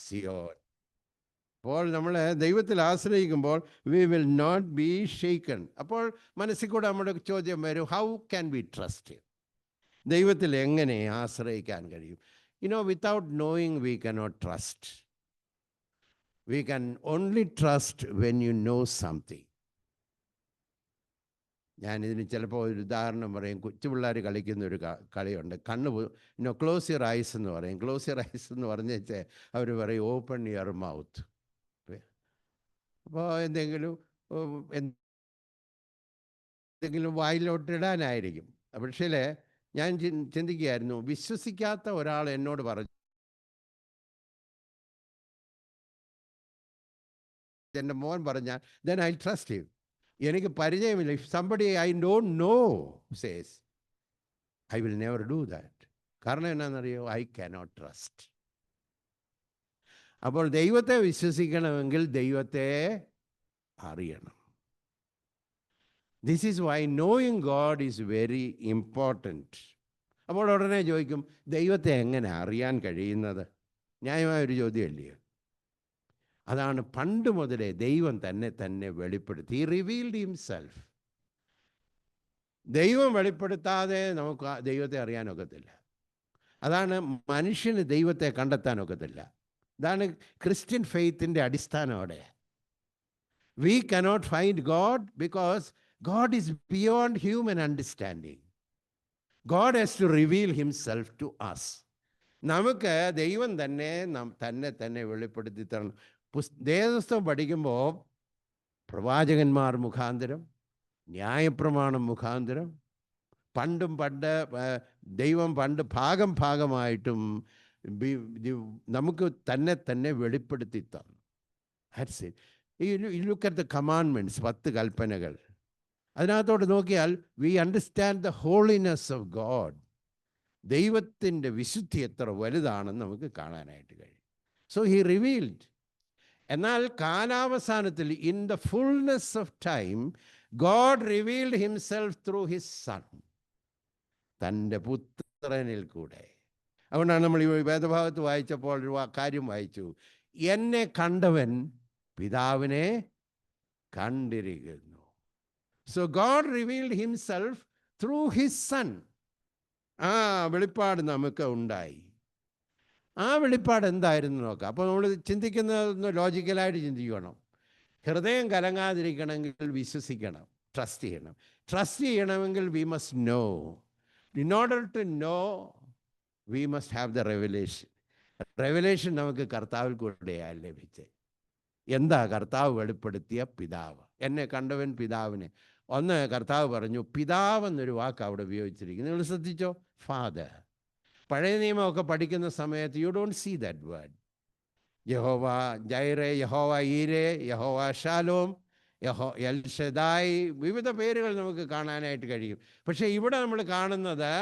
സിയോൻ. അപ്പോൾ നമ്മൾ ദൈവത്തിൽ ആശ്രയിക്കുമ്പോൾ we will not be shaken. അപ്പോൾ മനസ്സിൽ കൂടെ നമ്മുടെ ചോദ്യം വരും, ഹൗ ക്യാൻ വി ട്രസ്റ്റ്? ദൈവത്തിൽ എങ്ങനെ ആശ്രയിക്കാൻ കഴിയും? Without knowing we cannot trust. We can only trust when you know something. ഞാനിതിന് ചിലപ്പോൾ ഒരു ഉദാഹരണം പറയും. കൊച്ചു പിള്ളേർ കളിക്കുന്ന ഒരു കളിയുണ്ട്. ക്ലോസ് യുവർ ഐസ് എന്ന് പറയും. ക്ലോസ് യുവർ ഐസ് എന്ന് പറഞ്ഞേച്ച് അവർ പറയും ഓപ്പൺ യുവർ മൗത്ത്. അപ്പോൾ എന്തെങ്കിലും വായിലോട്ടിടാനായിരിക്കും. പക്ഷേ ഞാൻ ചിന്തിക്കുകയായിരുന്നു, വിശ്വസിക്കാത്ത ഒരാൾ എന്നോട് പറഞ്ഞു, എൻ്റെ മോൻ പറഞ്ഞാൽ then I'll trust him. എനിക്ക് പരിചയമില്ല. If somebody I don't know says, I will never do that. കാരണം എന്നാണെന്നറിയോ? I cannot trust. അപ്പോൾ ദൈവത്തെ വിശ്വസിക്കണമെങ്കിൽ ദൈവത്തെ അറിയണം. This is why knowing God is very important. അപ്പോൾ ഉടനെ ചോദിക്കും, ദൈവത്തെ എങ്ങനെ അറിയാൻ കഴിയുന്നത്? ന്യായമായൊരു ചോദ്യമല്ലേ? അതാണ് പണ്ട് മുതലേ ദൈവം തന്നെ വെളിപ്പെടുത്തി. Revealed himself. ദൈവം വെളിപ്പെടുത്താതെ നമുക്ക് ദൈവത്തെ അറിയാനൊക്കത്തില്ല. അതാണ് മനുഷ്യന് ദൈവത്തെ കണ്ടെത്താനൊക്കത്തില്ല. ഇതാണ് ക്രിസ്ത്യൻ ഫെയ്ത്തിൻ്റെ അടിസ്ഥാനം. അവിടെ we cannot find God because God is beyond human understanding. God has to reveal himself to us. നമുക്ക് ദൈവം തന്നെ വെളിപ്പെടുത്തി തരണം. വേദപുസ്തകം പഠിക്കുമ്പോൾ പ്രവാചകന്മാർ മുഖാന്തരം, ന്യായപ്രമാണം മുഖാന്തരം, പണ്ട് ദൈവം ഭാഗമായിട്ടും നമുക്ക് തന്നെ വെളിപ്പെടുത്തി തന്നു. That's it. You look at the commandments, 10 കൽപ്പനകൾ. അതിനകത്തോട്ട് നോക്കിയാൽ we understand the holiness of God. ദൈവത്തിൻ്റെ വിശുദ്ധി എത്ര വലുതാണെന്ന് നമുക്ക് കാണാനായിട്ട് കഴിയും. So he revealed. എന്നാൽ കാലാവസാനത്തിൽ in the fullness of time God revealed himself through his son, തൻ്റെ പുത്രനിൽ കൂടെ. അതുകൊണ്ടാണ് നമ്മൾ ഈ വേദഭാഗത്ത് വായിച്ചപ്പോൾ ഒരു കാര്യം വായിച്ചു, എന്നെ കണ്ടവൻ പിതാവിനെ കണ്ടിരിക്കുന്നു. So God revealed himself through his son. വെളിപ്പാട് നമുക്ക് ഉണ്ടായി. ആ വെളിപ്പാട് എന്തായിരുന്നു നോക്കാം. അപ്പോൾ നമ്മൾ ചിന്തിക്കുന്നതൊന്ന് ലോജിക്കലായിട്ട് ചിന്തിക്കണം. ഹൃദയം കലങ്ങാതിരിക്കണമെങ്കിൽ വിശ്വസിക്കണം, ട്രസ്റ്റ് ചെയ്യണം. ട്രസ്റ്റ് ചെയ്യണമെങ്കിൽ we must know. In order to know we must have the revelation. Revelation നമുക്ക് കർത്താവിൽ കൂടെയാണ് ലഭിച്ചത്. എന്താ കർത്താവ് വെളിപ്പെടുത്തിയ? പിതാവ്. എന്നെ കണ്ടവൻ പിതാവിനെ. ഒന്ന് കർത്താവ് പറഞ്ഞു, പിതാവ് എന്നൊരു വാക്ക് അവിടെ ഉപയോഗിച്ചിരിക്കുന്നു. നിങ്ങൾ ശ്രദ്ധിച്ചോ? ഫാദർ. പഴയ നിയമമൊക്കെ പഠിക്കുന്ന സമയത്ത് you don't see that word. യഹോവ ജൈറെ, യഹോവ ഈരെ, യഹോവ ഷാലോം, എൽ ഷദായ്, വിവിധ പേരുകൾ നമുക്ക് കാണാനായിട്ട് കഴിയും. പക്ഷേ ഇവിടെ നമ്മൾ കാണുന്നത്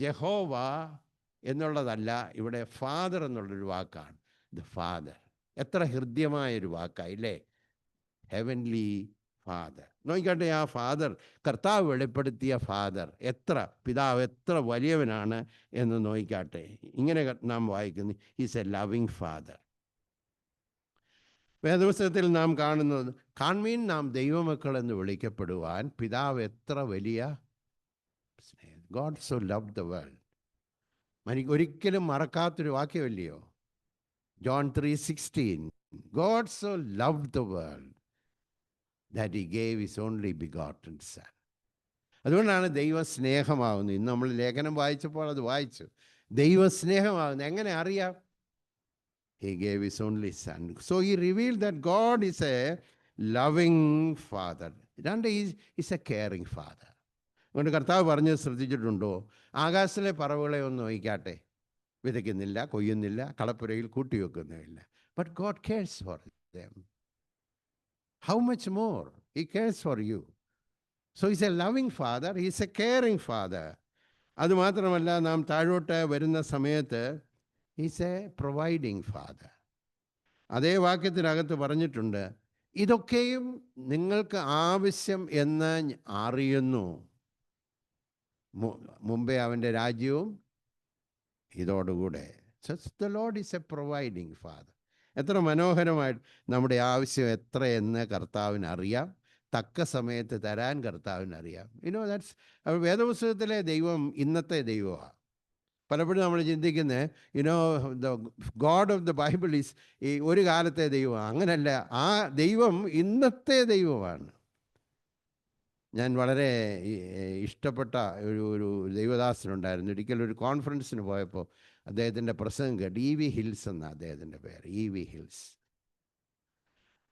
ജഹോവ എന്നുള്ളതല്ല, ഇവിടെ ഫാദർ എന്നുള്ളൊരു വാക്കാണ്. The father. എത്ര ഹൃദ്യമായൊരു വാക്കായില്ലേ? Heavenly father. നോക്കിക്കട്ടെ, ആ ഫാദർ, കർത്താവ് വെളിപ്പെടുത്തിയ ഫാദർ, പിതാവ് എത്ര വലിയവനാണ് എന്ന് നോക്കിക്കാട്ടെ. ഇങ്ങനെ നാം വായിക്കുന്നു, ഈസ് എ ലവിങ് ഫാദർ. വേദപുസ്തകത്തിൽ നാം കാണുന്നത്, കാൺമീൻ നാം ദൈവമക്കൾ എന്ന് വിളിക്കപ്പെടുവാൻ പിതാവ് എത്ര വലിയ സ്നേഹം. God so love the world. ഒരിക്കലും മറക്കാത്തൊരു വാക്യമല്ലയോ? John 3:16, God so loved the world that he gave his only begotten son. അതുകൊണ്ടാണ് ദൈവ സ്നേഹമാവുന്നത്. ഇന്ന് നമ്മൾ ലേഖനം വായിച്ചപ്പോൾ അത് വായിച്ചു. ദൈവ സ്നേഹമാവുന്നത് എങ്ങനെ അറിയാം? He gave his only son. So he revealed that God is a loving father. രണ്ട്, is a caring father. അതുകൊണ്ട് കർത്താവ് പറഞ്ഞത് ശ്രദ്ധിച്ചിട്ടുണ്ടോ? ആകാശത്തിലെ പറവുകളെ ഒന്ന് നോക്കിക്കാട്ടെ. വിതയ്ക്കുന്നില്ല, കൊയ്യുന്നില്ല, കളപ്പുരയിൽ കൂട്ടിവെക്കുന്നില്ല. But God cares for them. How much more? He cares for you. So he's a loving father, he's a caring father. അതുമാത്രമല്ല, നാം താഴോട്ട് വരുന്ന സമയത്ത് he's a providing father. അതേ വാക്യത്തിനകത്ത് പറഞ്ഞിട്ടുണ്ട്, ഇതൊക്കെയും നിങ്ങൾക്ക് ആവശ്യം എന്ന് അറിയുന്നു, മുമ്പേ അവൻ്റെ രാജ്യവും ഇതോടുകൂടെ the Lord is a providing father. എത്ര മനോഹരമായിട്ട് നമ്മുടെ ആവശ്യം എത്രയെന്ന് കർത്താവിന് അറിയാം, തക്ക സമയത്ത് തരാൻ കർത്താവിന് അറിയാം. ദാറ്റ്സ് വേദപുസ്തകത്തിലെ ദൈവം ഇന്നത്തെ ദൈവമാണ്. പലപ്പോഴും നമ്മൾ ചിന്തിക്കുന്നത് the God of the Bible is ഈ ഒരു കാലത്തെ ദൈവമാണ്. അങ്ങനല്ല, ആ ദൈവം ഇന്നത്തെ ദൈവമാണ്. ഞാൻ വളരെ ഇഷ്ടപ്പെട്ട ഒരു ദൈവദാസനുണ്ടായിരുന്നു. ഒരിക്കലും ഒരു കോൺഫറൻസിന് പോയപ്പോൾ അദ്ദേഹത്തിൻ്റെ പ്രസംഗം കേട്ട്. EV ഹിൽസ് എന്നാണ് അദ്ദേഹത്തിൻ്റെ പേര്, EV ഹിൽസ്.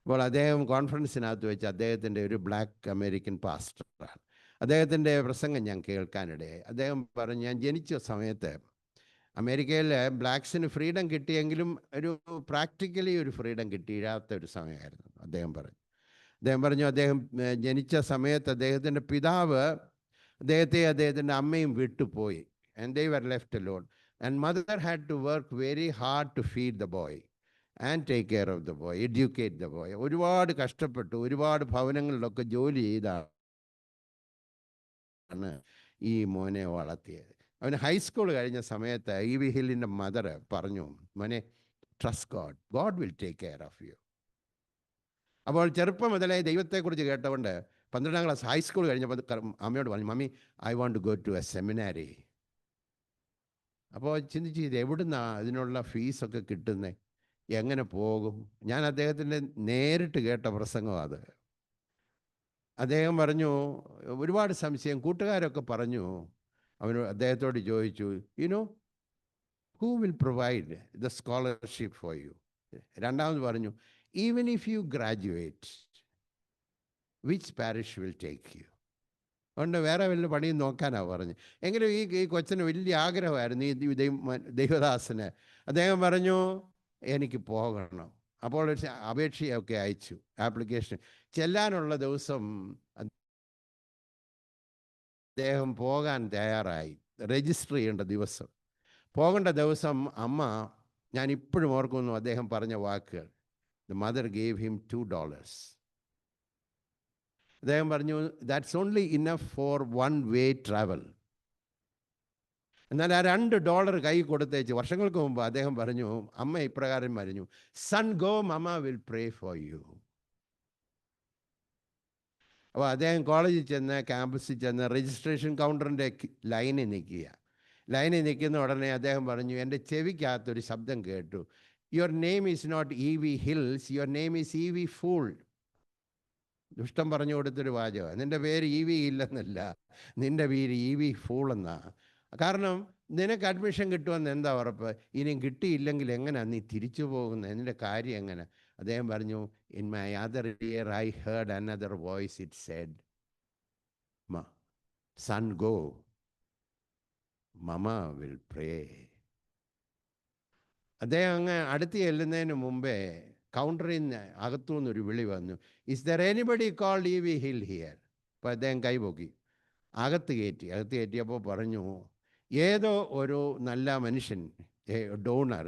അപ്പോൾ അദ്ദേഹം കോൺഫറൻസിനകത്ത് വെച്ച് അദ്ദേഹത്തിൻ്റെ ഒരു ബ്ലാക്ക് അമേരിക്കൻ പാസ്റ്ററാണ്. അദ്ദേഹത്തിൻ്റെ പ്രസംഗം ഞാൻ കേൾക്കാനിടയായി. അദ്ദേഹം പറഞ്ഞു, ഞാൻ ജനിച്ച സമയത്ത് അമേരിക്കയിൽ ബ്ലാക്സിന് ഫ്രീഡം കിട്ടിയെങ്കിലും പ്രാക്ടിക്കലി ഒരു ഫ്രീഡം കിട്ടിയില്ലാത്ത ഒരു സമയമായിരുന്നു. അദ്ദേഹം പറഞ്ഞു അദ്ദേഹം ജനിച്ച സമയത്ത് അദ്ദേഹത്തിൻ്റെ പിതാവ് അദ്ദേഹത്തിൻ്റെ അമ്മയും വിട്ടുപോയി. And they were left alone. And mother had to work very hard to feed the boy and take care of the boy, educate the boy. ഒരുപാട് കഷ്ടപ്പെട്ടു, ഒരുപാട് ഭവനങ്ങളിലൊക്കെ ജോലി ചെയ്താണ് ഈ മോനെ വളർത്തിയത്. അവന് ഹൈസ്കൂൾ കഴിഞ്ഞ സമയത്ത് EV ഹില്ലിൻ്റെ മദർ പറഞ്ഞു, മോനെ, trust God, God will take care of you. അപ്പോൾ ചെറുപ്പം മുതലേ ദൈവത്തെക്കുറിച്ച് കേട്ടുകൊണ്ട് 12ാം ക്ലാസ് ഹൈസ്കൂൾ കഴിഞ്ഞപ്പോൾ അമ്മയോട് പറഞ്ഞു, mummy, I want to go to a seminary. അപ്പോൾ ചിന്തിച്ച്, ഇത് എവിടുന്നാണ് ഇതിനുള്ള ഫീസൊക്കെ കിട്ടുന്നത്, എങ്ങനെ പോകും? ഞാൻ അദ്ദേഹത്തിൻ്റെ നേരിട്ട് കേട്ട പ്രസംഗം അത്. അദ്ദേഹം പറഞ്ഞു, ഒരുപാട് സംശയം, കൂട്ടുകാരൊക്കെ പറഞ്ഞു. അദ്ദേഹത്തോട് ചോദിച്ചു, who will provide the scholarship for you? രണ്ടാമത് പറഞ്ഞു, even if you graduate, which parish will take you? അതുകൊണ്ട് വേറെ വല്ല പണിയും നോക്കാനാണ് പറഞ്ഞു. എങ്കിലും ഈ കൊച്ചിന് വലിയ ആഗ്രഹമായിരുന്നു, ഈ ദൈവദാസന്. അദ്ദേഹം പറഞ്ഞു, എനിക്ക് പോകണം. അപ്പോൾ അപേക്ഷയൊക്കെ അയച്ചു, ആപ്ലിക്കേഷൻ. ചെല്ലാനുള്ള ദിവസം അദ്ദേഹം പോകാൻ തയ്യാറായി. രജിസ്റ്റർ ചെയ്യേണ്ട ദിവസം, പോകേണ്ട ദിവസം അമ്മ, ഞാൻ ഇപ്പോഴും ഓർക്കുന്നു അദ്ദേഹം പറഞ്ഞ വാക്കുകൾ. The mother gave him $2. അദ്ദേഹം പറഞ്ഞു, that's only enough for one way travel. എന്നാൽ ആ $2 കൈ കൊടുത്തേച്ച് വർഷങ്ങൾക്ക് മുമ്പ് അദ്ദേഹം പറഞ്ഞു, അമ്മ ഇപ്രകാരം പറഞ്ഞു, son go, mama will pray for you. അപ്പോൾ അദ്ദേഹം കോളേജിൽ ചെന്ന്, ക്യാമ്പസിൽ ചെന്ന് രജിസ്ട്രേഷൻ കൗണ്ടറിൻ്റെ ലൈനിൽ നിൽക്കുന്ന ഉടനെ അദ്ദേഹം പറഞ്ഞു, എൻ്റെ ചെവിക്കകത്തൊരു ശബ്ദം കേട്ടു, your name is not EV hills, your name is EV fool. ദുഷ്ടം പറഞ്ഞു കൊടുത്തൊരു വാചകം. നിൻ്റെ പേര് EV ഇല്ലെന്നല്ല, നിൻ്റെ പേര് EV ഫൂൾ എന്നാ. കാരണം നിനക്ക് അഡ്മിഷൻ കിട്ടുമെന്ന് എന്താ ഉറപ്പ്? ഇനിയും കിട്ടിയില്ലെങ്കിൽ എങ്ങനെയാണ് നീ തിരിച്ചു പോകുന്നത്? നിൻ്റെ കാര്യം എങ്ങനെ? അദ്ദേഹം പറഞ്ഞു, in my other ear I heard another voice, it said, son go, mama will pray. അദ്ദേഹം അങ്ങ് അടുത്ത് ചെല്ലുന്നതിന് മുമ്പേ കൗണ്ടറിൽ നിന്ന് അകത്തുനിന്നൊരു വിളി വന്നു, is there anybody called EV Hill here? അപ്പോൾ അദ്ദേഹം കൈപൊക്കി, അകത്ത് കയറ്റിയപ്പോൾ പറഞ്ഞു, ഏതോ ഒരു നല്ല മനുഷ്യൻ, donor,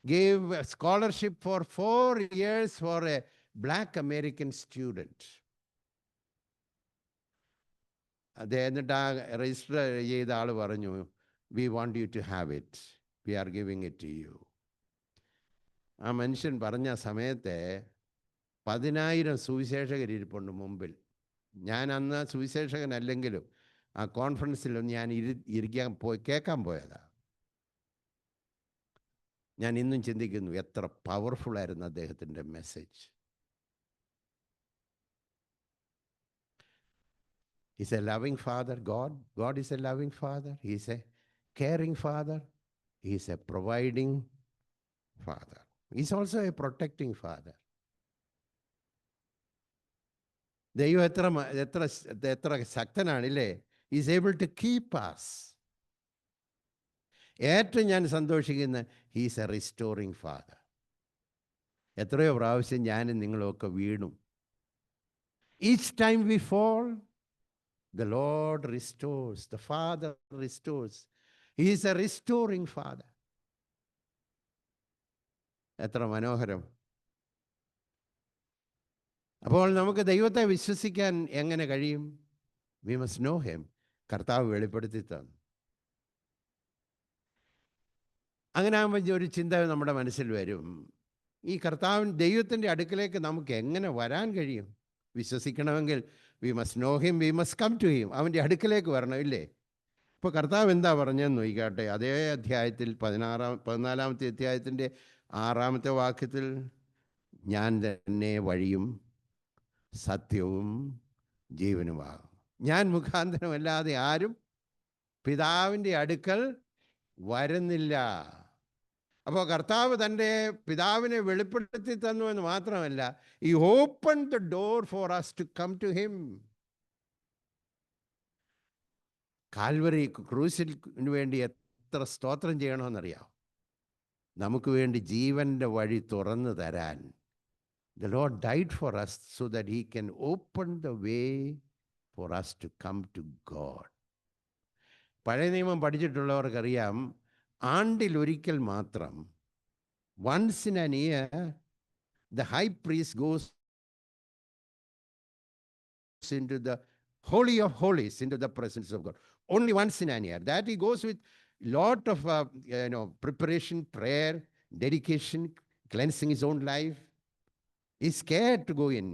gave a scholarship for 4 years for a black American student. അദ്ദേഹം എന്നിട്ട് ആ രജിസ്റ്റർ ചെയ്ത ആൾ പറഞ്ഞു, we want you to have it, we are giving it to you. ആ മനുഷ്യൻ പറഞ്ഞ സമയത്ത് 10,000 സുവിശേഷകരിരിപ്പുണ്ട് മുമ്പിൽ. ഞാൻ അന്ന് സുവിശേഷകനല്ലെങ്കിലും ആ കോൺഫറൻസിലൊന്ന് ഞാൻ കേൾക്കാൻ പോയതാ. ഞാൻ ഇന്നും ചിന്തിക്കുന്നു, എത്ര പവർഫുള്ളായിരുന്നു അദ്ദേഹത്തിൻ്റെ message. He's a loving father. God is a loving father. He's a caring father. He's a providing father. He's also a protecting father. ദൈവം എത്ര ശക്തനാണില്ലേ? He's able to keep us. ഏറ്റവും ഞാൻ സന്തോഷിക്കുന്ന, ഹീസ് എ റിസ്റ്റോറിങ് ഫാദർ. എത്രയോ പ്രാവശ്യം ഞാനും നിങ്ങളൊക്കെ വീണു. Each time we fall, the Lord restores, the Father restores. He is a restoring Father. എത്ര മനോഹരം! അപ്പോൾ നമുക്ക് ദൈവത്തെ വിശ്വസിക്കാൻ എങ്ങനെ കഴിയും? We must know him. കർത്താവ് വെളിപ്പെടുത്തി തന്നു. അങ്ങനെ ആകുമ്പോൾ ഒരു ചിന്ത നമ്മുടെ മനസ്സിൽ വരും, ഈ ദൈവത്തിൻ്റെ അടുക്കിലേക്ക് നമുക്ക് എങ്ങനെ വരാൻ കഴിയും? വിശ്വസിക്കണമെങ്കിൽ we must know him, we must come to him. അവൻ്റെ അടുക്കിലേക്ക് വരണം, ഇല്ലേ? ഇപ്പോൾ കർത്താവ് എന്താ പറഞ്ഞതെന്ന് നോക്കിക്കാട്ടെ. അതേ അധ്യായത്തിൽ 14-ാമത്തെ അധ്യായത്തിൻ്റെ 6-ാമത്തെ വാക്യത്തിൽ, ഞാൻ തന്നെ വഴിയും സത്യവും ജീവനുമാകും. ഞാൻ മുഖാന്തരമല്ലാതെ ആരും പിതാവിൻ്റെ അടുക്കൽ വരുന്നില്ല. അപ്പോൾ കർത്താവ് തൻ്റെ പിതാവിനെ വെളിപ്പെടുത്തി തന്നു എന്ന് മാത്രമല്ല, ഈ open the door for us to come to him. Calvary ക്രൂസിന് വേണ്ടി എത്ര സ്തോത്രം ചെയ്യണമെന്നറിയാം. നമുക്ക് വേണ്ടി ജീവൻ്റെ വഴി തുറന്നു തരാൻ the Lord died for us so that he can open the way for us to come to God. പഴയ നിയമം പഠിച്ചിട്ടുള്ളവർക്കറിയാം, ആണ്ടിലൊരിക്കൽ മാത്രം, once in an year, the high priest goes into the holy of holies, into the presence of God. Only once in an year. That he goes with lot of preparation, prayer, dedication, cleansing his own life. He's scared to go in.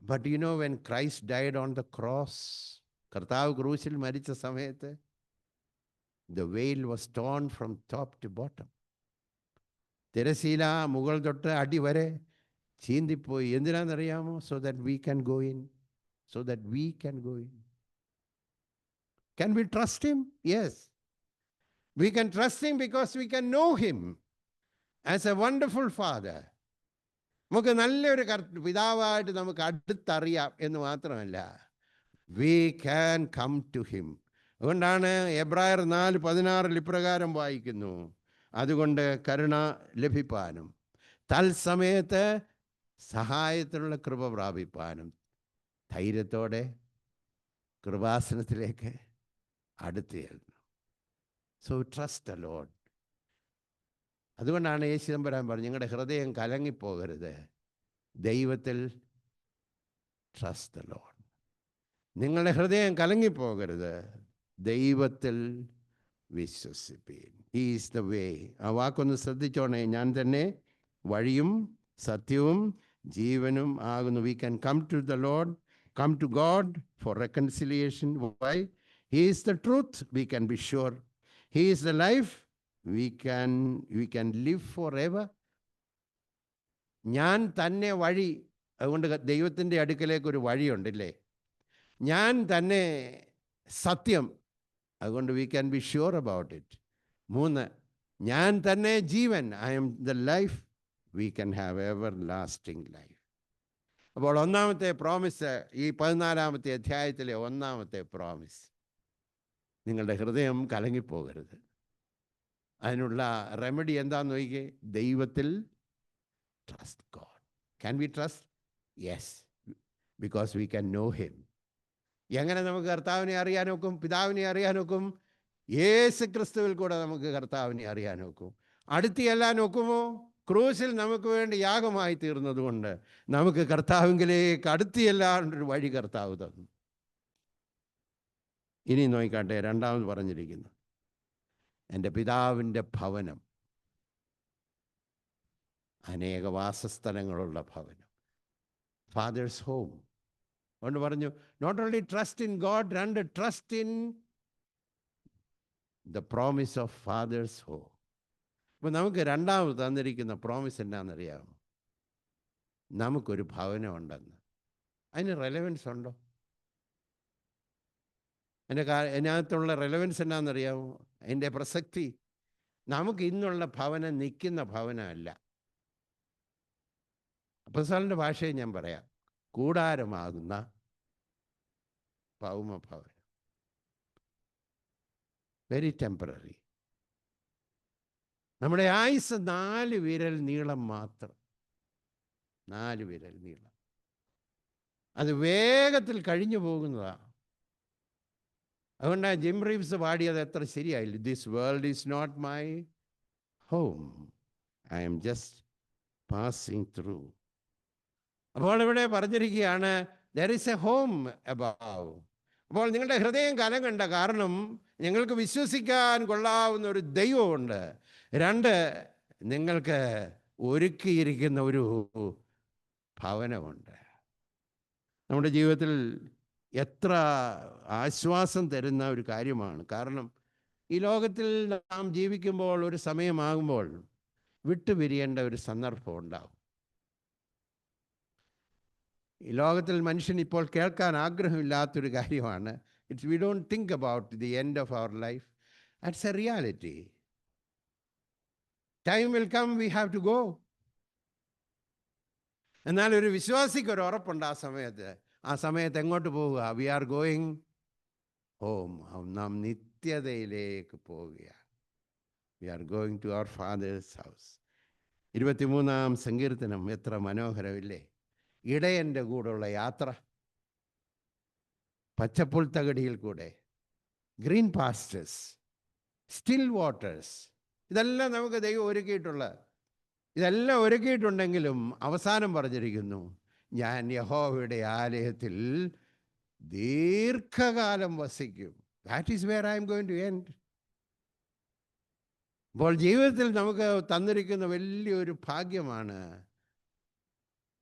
But when Christ died on the cross, കർത്താവ് ക്രൂശിൽ മരിച്ച സമയത്ത്, the veil was torn from top to bottom. തിരശീല മുകൾ തൊട്ട് അടി വരെ ചീന്തിപ്പോയി. എന്തിനാണെന്നറിയാമോ? so that we can go in. So that we can go in. Can we trust him? Yes. We can trust him because we can know him as a wonderful father. നമുക്ക് നല്ലൊരു പിതാവായിട്ട് നമുക്ക് അടുത്തറിയാം എന്ന് മാത്രമല്ല, we can come to him. അതുകൊണ്ടാണ് എബ്രായർ 4:16 ഇപ്രകാരം വായിക്കുന്നു, അതുകൊണ്ട് കരുണ ലഭിപ്പാനും തൽസമയത്ത് സഹായത്തിനുള്ള കൃപ പ്രാപിപ്പാനും ധൈര്യത്തോടെ കൃപാസനത്തിലേക്ക് അടുത്ത് ചെല്ലുന്നു. So trust the Lord. അതുകൊണ്ടാണ് യേശു തമ്പുരാൻ പറഞ്ഞു, നിങ്ങളുടെ ഹൃദയം കലങ്ങിപ്പോകരുത്, ദൈവത്തിൽ ട്രസ്റ്റ് ദ ലോർഡ്. നിങ്ങളുടെ ഹൃദയം കലങ്ങിപ്പോകരുത്, ദൈവത്തിൽ വിശ്വസിപ്പീൻ. He is the way. ആ വാക്കൊന്ന് ശ്രദ്ധിച്ചോണേ. ഞാൻ തന്നെ വഴിയും സത്യവും ജീവനും ആകുന്നു. We can come to the Lord, come to God for reconciliation. Why? He is the truth. We can be sure. He is the life. we can live forever. ഞാൻ തന്നെ വഴി. അതുകൊണ്ട് ദൈവത്തിൻ്റെ അടുക്കലേക്ക് ഒരു വഴിയുണ്ടല്ലേ. ഞാൻ തന്നെ സത്യം. അതുകൊണ്ട് we can be sure about it. 3, ഞാൻ തന്നെ ജീവൻ. I am the life. We can have everlasting life. അപ്പോൾ ഒന്നാമത്തെ പ്രോമിസ്, ഈ 14-ാമത്തെ അധ്യായത്തിലെ ഒന്നാമത്തെ പ്രോമിസ്, നിങ്ങളുടെ ഹൃദയം കലങ്ങിപ്പോകരുത്. അതിനുള്ള റെമഡി എന്താണെന്ന് നോക്കിക്കേ. ദൈവത്തിൽ trust God. Can we trust? Yes, because we can know him. എങ്ങനെ നമുക്ക് കർത്താവിനെ അറിയാൻ ഒക്കും? പിതാവിനെ അറിയാൻ ഒക്കും? യേശു ക്രിസ്തുവിൽ കൂടെ നമുക്ക് കർത്താവിനെ അറിയാൻ ഒക്കും. അടുത്ത് ചെല്ലാൻ ഒക്കുമോ? ക്രൂസിൽ നമുക്ക് വേണ്ടി യാഗമായി തീർന്നതുകൊണ്ട് നമുക്ക് കർത്താവിലേക്ക് അടുത്ത് ചെല്ലാനൊരു വഴി കർത്താവ് തന്നു. ഇനി നോക്കിക്കാട്ടെ, രണ്ടാമത് പറഞ്ഞിരിക്കുന്നു, എൻ്റെ പിതാവിൻ്റെ ഭവനം അനേക വാസസ്ഥലങ്ങളുള്ള ഭവനം. Father's home. അതുകൊണ്ട് പറഞ്ഞു, not only trust in God, 2, trust in the promise of Father's home. അപ്പോൾ നമുക്ക് രണ്ടാമത് തന്നിരിക്കുന്ന പ്രോമിസ് എന്നാണെന്നറിയാമോ? നമുക്കൊരു ഭവനം ഉണ്ടെന്ന്. അതിന് റെലവൻസ് ഉണ്ടോ? അതിനകത്തുള്ള റെലവൻസ് എന്നാണെന്നറിയാമോ? അതിൻ്റെ പ്രസക്തി, നമുക്ക് ഇന്നുള്ള ഭവനം നിൽക്കുന്ന ഭവനമല്ല. അപ്പോസ്തലന്റെ ഭാഷയിൽ ഞാൻ പറയാം, കൂടാരമാകുന്ന ഭൗമഭവനം. Very temporary. നമ്മുടെ ആയുസ് 4 വിരൽ നീളം മാത്രം. 4 വിരൽ നീളം. അത് വേഗത്തിൽ കഴിഞ്ഞു പോകുന്നതാണ്. അതുകൊണ്ടാണ് ജിം റീവ്സ് പാടിയത് എത്ര ശരിയായില്ല. This world is not my home, I am just passing through. അപ്പോൾ ഇവിടെ പറഞ്ഞിരിക്കുകയാണ്, there is a home above. അപ്പോൾ നിങ്ങളുടെ ഹൃദയം കലങ്ങണ്ട. കാരണം നിങ്ങൾക്ക് വിശ്വസിക്കാൻ കൊള്ളാവുന്ന ഒരു ദൈവമുണ്ട്. രണ്ട്, നിങ്ങൾക്ക് ഒരുക്കിയിരിക്കുന്ന ഒരു ഭവനമുണ്ട്. നമ്മുടെ ജീവിതത്തിൽ എത്ര ആശ്വാസം തരുന്ന ഒരു കാര്യമാണ്. കാരണം ഈ ലോകത്തിൽ നാം ജീവിക്കുമ്പോൾ ഒരു സമയമാകുമ്പോൾ വിട്ടുപിരിയേണ്ട ഒരു സന്ദർഭം ഉണ്ടാവും. ഈ ലോകത്തിൽ മനുഷ്യൻ ഇപ്പോൾ കേൾക്കാൻ ആഗ്രഹമില്ലാത്തൊരു കാര്യമാണ്. We don't think about the end of our life. That's a reality. Time will come, we have to go. എന്നാൽ ഒരു വിശ്വാസിക്ക് ഒരു ഉറപ്പുണ്ട്. ആ സമയത്ത് എങ്ങോട്ട് പോവുക? We are going home. നാം നിത്യതയിലേക്ക് പോവുകയാണ്. We are going to our Father's house. 23-ാം സങ്കീർത്തനം എത്ര മനോഹരമില്ലേ? ഇടയൻ്റെ കൂടെയുള്ള യാത്ര, പച്ചപ്പുൽ തകടിയിൽ കൂടെ, ഗ്രീൻ പാസ്റ്റേഴ്സ്, സ്റ്റിൽ വാട്ടേഴ്സ്, ഇതെല്ലാം നമുക്ക് ദൈവം ഇതെല്ലാം ഒരുക്കിയിട്ടുണ്ടെങ്കിലും അവസാനം പറഞ്ഞിരിക്കുന്നു, ഞാൻ യഹോവയുടെ ആലയത്തിൽ ദീർഘകാലം വസിക്കും. That is where I am going to end. അപ്പോൾ ജീവിതത്തിൽ നമുക്ക് തന്നിരിക്കുന്ന വലിയൊരു ഭാഗ്യമാണ്.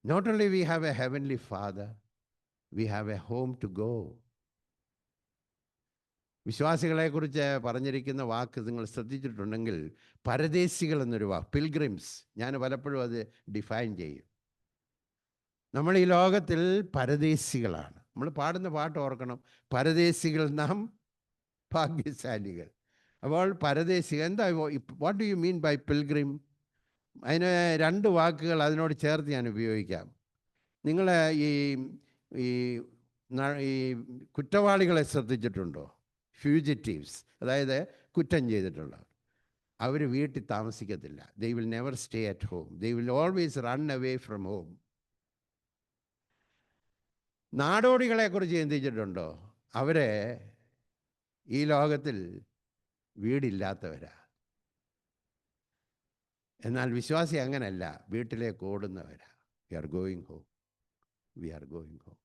Not only we have a heavenly Father, we have a home to go. വിശ്വാസികളെക്കുറിച്ച് പറഞ്ഞിരിക്കുന്ന വാക്ക് നിങ്ങൾ ശ്രദ്ധിച്ചിട്ടുണ്ടെങ്കിൽ, പരദേശികൾ എന്നൊരു വാക്ക്, പിൽഗ്രിംസ്. ഞാൻ പലപ്പോഴും അത് ഡിഫൈൻ ചെയ്യും. നമ്മൾ ഈ ലോകത്തിൽ പരദേശികളാണ്. നമ്മൾ പാടുന്ന പാട്ട് ഓർക്കണം, പരദേശികൾ നാം ഭാഗ്യശാലികൾ. അപ്പോൾ പരദേശികൾ എന്താ? What do you mean by pilgrim? അതിന് രണ്ട് വാക്കുകൾ അതിനോട് ചേർത്ത് ഞാൻ ഉപയോഗിക്കാം. നിങ്ങൾ ഈ ഈ കുറ്റവാളികളെ ശ്രദ്ധിച്ചിട്ടുണ്ടോ? ഫ്യൂജിറ്റീവ്സ്, അതായത് കുറ്റം ചെയ്തിട്ടുള്ളവർ. അവർ വീട്ടിൽ താമസിക്കത്തില്ല. They will never stay at home. They will always run away from home. നാടോടികളെക്കുറിച്ച് ചിന്തിച്ചിട്ടുണ്ടോ? അവരെ ഈ ലോകത്തിൽ വീടില്ലാത്തവരാ. എന്നാൽ വിശ്വാസി അങ്ങനല്ല, വീട്ടിലേക്ക് ഓടുന്നവരാ. We are going home, we are going home.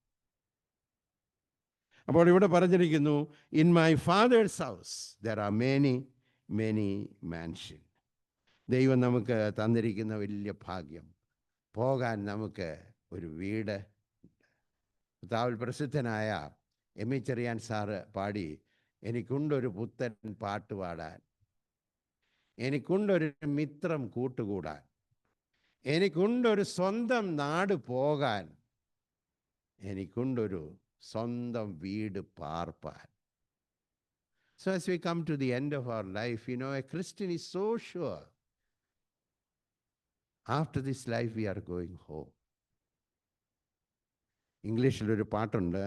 അപ്പോൾ ഇവിടെ പറഞ്ഞിരിക്കുന്നു, in my father's house there are many many mansion. ദൈവം നമുക്ക് തന്നിരിക്കുന്ന വലിയ ഭാഗ്യം, പോകാൻ നമുക്ക് ഒരു വീട്. കർത്താവിൽ പ്രസിദ്ധനായ എം.ഇ. ചെറിയാൻ സാറ് പാടി, എനിക്കുണ്ടൊരു പുത്തൻ പാട്ട് പാടാൻ, എനിക്കുണ്ടൊരു മിത്രം കൂട്ടുകൂടാൻ, എനിക്കുണ്ടൊരു സ്വന്തം നാട് പോകാൻ, എനിക്കുണ്ടൊരു സ്വന്തം വീട് പാർപ്പാൻ. So as we come to the end of our life, a Christian is so sure, after this life we are going home. ഇംഗ്ലീഷിലൊരു പാട്ടുണ്ട്,